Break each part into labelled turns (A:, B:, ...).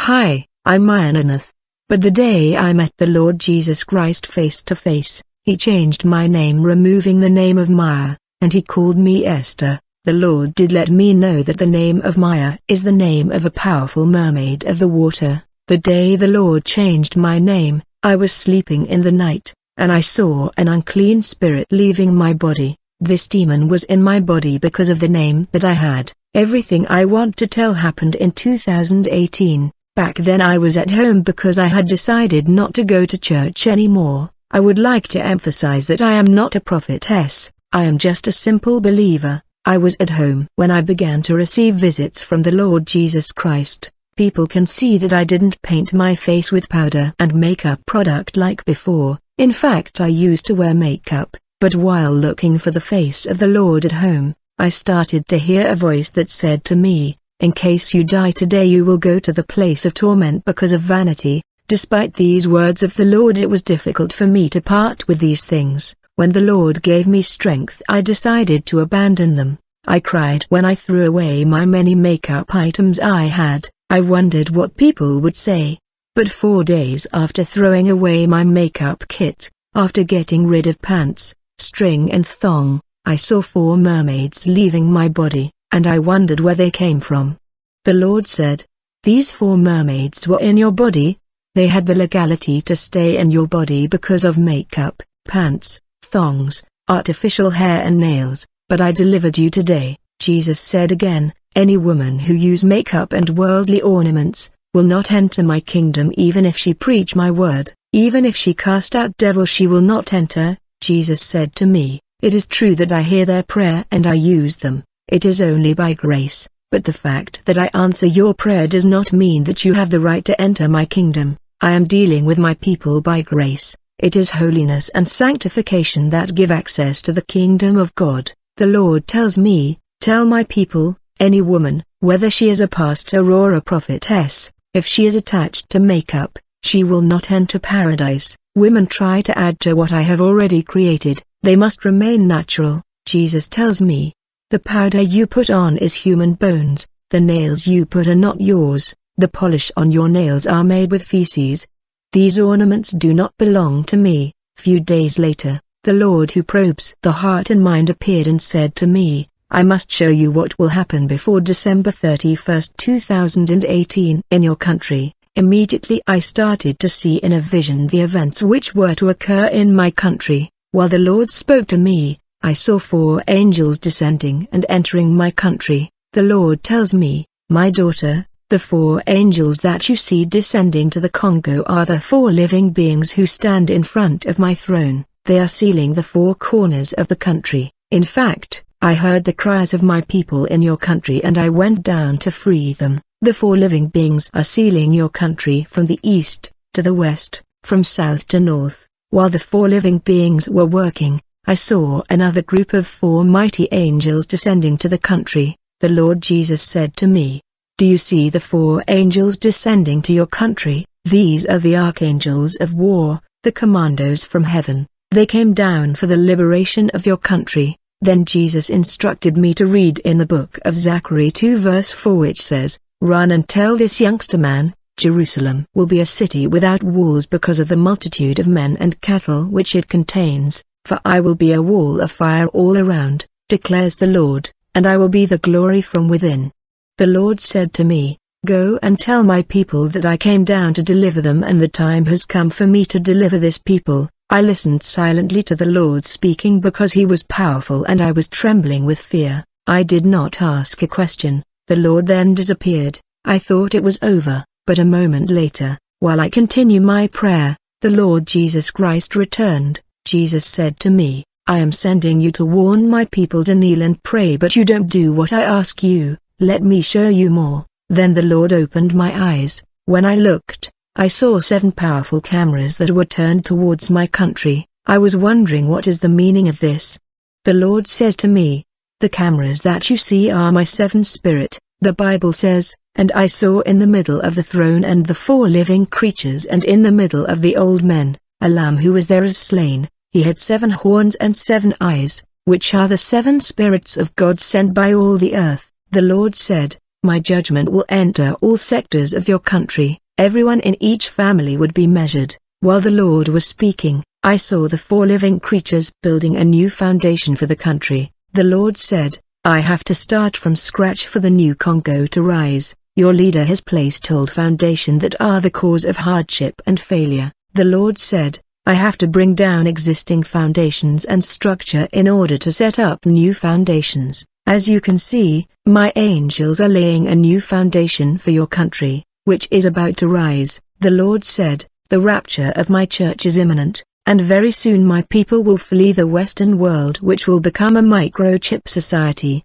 A: Hi, I'm Ananath. But the day I met the Lord Jesus Christ face to face, he changed my name, removing the name of Maya, and he called me Esther. The Lord did let me know that the name of Maya is the name of a powerful mermaid of the water. The day the Lord changed my name, I was sleeping in the night, and I saw an unclean spirit leaving my body. This demon was in my body because of the name that I had. Everything I want to tell happened in 2018. Back then I was at home because I had decided not to go to church anymore. I would like to emphasize that I am not a prophetess, I am just a simple believer. I was at home when I began to receive visits from the Lord Jesus Christ. People can see that I didn't paint my face with powder and makeup product like before. In fact, I used to wear makeup, but while looking for the face of the Lord at home, I started to hear a voice that said to me, "In case you die today, you will go to the place of torment because of vanity." Despite these words of the Lord, it was difficult for me to part with these things. When the Lord gave me strength, I decided to abandon them. I cried when I threw away my many makeup items I had. I wondered what people would say. But 4 days after throwing away my makeup kit, after getting rid of pants, string and thong, I saw 4 mermaids leaving my body, and I wondered where they came from. The Lord said, "These 4 mermaids were in your body. They had the legality to stay in your body because of makeup, pants, thongs, artificial hair and nails, but I delivered you today." Jesus said again, "Any woman who use makeup and worldly ornaments, will not enter my kingdom even if she preach my word. Even if she cast out devils, she will not enter." Jesus said to me, "It is true that I hear their prayer and I use them. It is only by grace, but the fact that I answer your prayer does not mean that you have the right to enter my kingdom. I am dealing with my people by grace. It is holiness and sanctification that give access to the kingdom of God." The Lord tells me, "Tell my people, any woman, whether she is a pastor or a prophetess, if she is attached to makeup, she will not enter paradise." Women try to add to what I have already created, they must remain natural. Jesus tells me, "The powder you put on is human bones, the nails you put are not yours, the polish on your nails are made with feces. These ornaments do not belong to me." Few days later, the Lord who probes the heart and mind appeared and said to me, "I must show you what will happen before December 31, 2018 in your country." Immediately I started to see in a vision the events which were to occur in my country. While the Lord spoke to me, I saw 4 angels descending and entering my country. The Lord tells me, "My daughter, the 4 angels that you see descending to the Congo are the 4 living beings who stand in front of my throne. They are sealing the 4 corners of the country. In fact, I heard the cries of my people in your country and I went down to free them. The 4 living beings are sealing your country from the east to the west, from south to north." While the 4 living beings were working, I saw another group of 4 mighty angels descending to the country. The Lord Jesus said to me, "Do you see the 4 angels descending to your country? These are the archangels of war, the commandos from heaven. They came down for the liberation of your country." Then Jesus instructed me to read in the book of Zechariah 2 verse 4, which says, "Run and tell this youngster man, Jerusalem will be a city without walls because of the multitude of men and cattle which it contains, for I will be a wall of fire all around, declares the Lord, and I will be the glory from within." The Lord said to me, "Go and tell my people that I came down to deliver them and the time has come for me to deliver this people." I listened silently to the Lord speaking because he was powerful and I was trembling with fear. I did not ask a question. The Lord then disappeared. I thought it was over, but a moment later, while I continued my prayer, the Lord Jesus Christ returned. Jesus said to me, "I am sending you to warn my people to kneel and pray, but you don't do what I ask you. Let me show you more." Then the Lord opened my eyes. When I looked, I saw 7 powerful cameras that were turned towards my country. I was wondering what is the meaning of this. The Lord says to me, "The cameras that you see are my 7 spirit." The Bible says, "And I saw in the middle of the throne and the 4 living creatures and in the middle of the old men, a lamb who was there as slain. He had 7 horns and 7 eyes, which are the 7 spirits of God sent by all the earth." The Lord said, My judgment will enter all sectors of your country, everyone in each family would be measured. While the Lord was speaking, I saw the 4 living creatures building a new foundation for the country. The Lord said, I have to start from scratch for the new Congo to rise. Your leader has placed old foundation that are the cause of hardship and failure. The Lord said, I have to bring down existing foundations and structure in order to set up new foundations. As you can see, my angels are laying a new foundation for your country, which is about to rise. The Lord said, the rapture of my church is imminent, and very soon my people will flee the Western world, which will become a microchip society.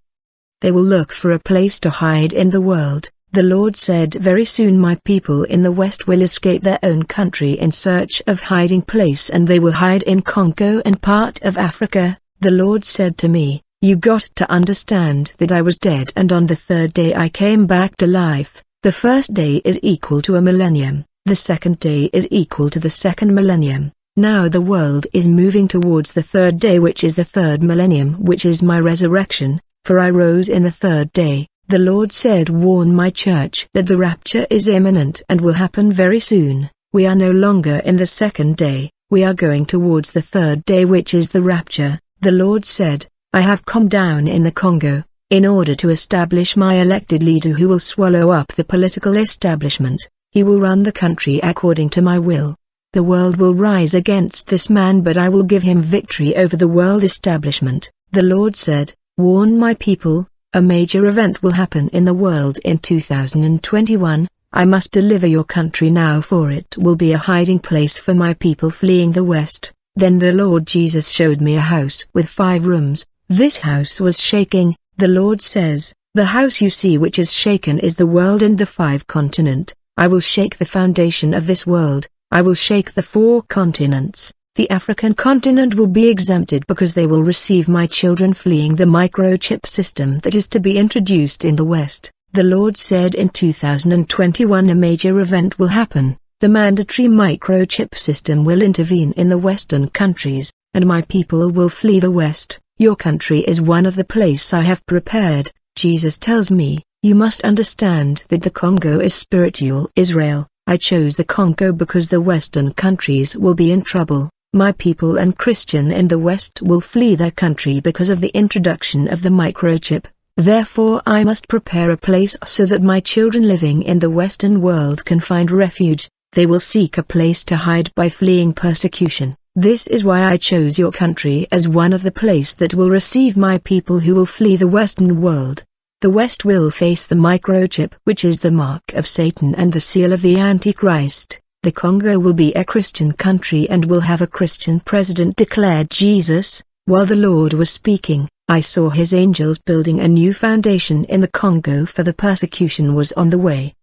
A: They will look for a place to hide in the world. The Lord said, very soon my people in the West will escape their own country in search of hiding place, and they will hide in Congo and part of Africa. The Lord said to me, you got to understand that I was dead, and on the 3rd day I came back to life. The first day is equal to a millennium, the second day is equal to the second millennium. Now the world is moving towards the 3rd day, which is the 3rd millennium, which is my resurrection, for I rose in the 3rd day. The Lord said, warn my church that the rapture is imminent and will happen very soon. We are no longer in the 2nd day, we are going towards the 3rd day, which is the rapture. The Lord said, I have come down in the Congo, in order to establish my elected leader who will swallow up the political establishment. He will run the country according to my will. The world will rise against this man, but I will give him victory over the world establishment. The Lord said, warn my people. A major event will happen in the world in 2021, I must deliver your country now, for it will be a hiding place for my people fleeing the West. Then the Lord Jesus showed me a house with 5 rooms. This house was shaking. The Lord says, the house you see which is shaken is the world and the 5 continent. I will shake the foundation of this world, I will shake the 4 continents. The African continent will be exempted because they will receive my children fleeing the microchip system that is to be introduced in the West. The Lord said in 2021 a major event will happen. The mandatory microchip system will intervene in the Western countries, and my people will flee the West. Your country is one of the place I have prepared. Jesus tells me, you must understand that the Congo is spiritual Israel. I chose the Congo because the Western countries will be in trouble. My people and Christian in the West will flee their country because of the introduction of the microchip. Therefore I must prepare a place so that my children living in the Western world can find refuge. They will seek a place to hide by fleeing persecution. This is why I chose your country as one of the place that will receive my people who will flee the Western world. The West will face the microchip, which is the mark of Satan and the seal of the Antichrist. The Congo will be a Christian country and will have a Christian president, declared Jesus. While the Lord was speaking, I saw his angels building a new foundation in the Congo, for the persecution was on the way.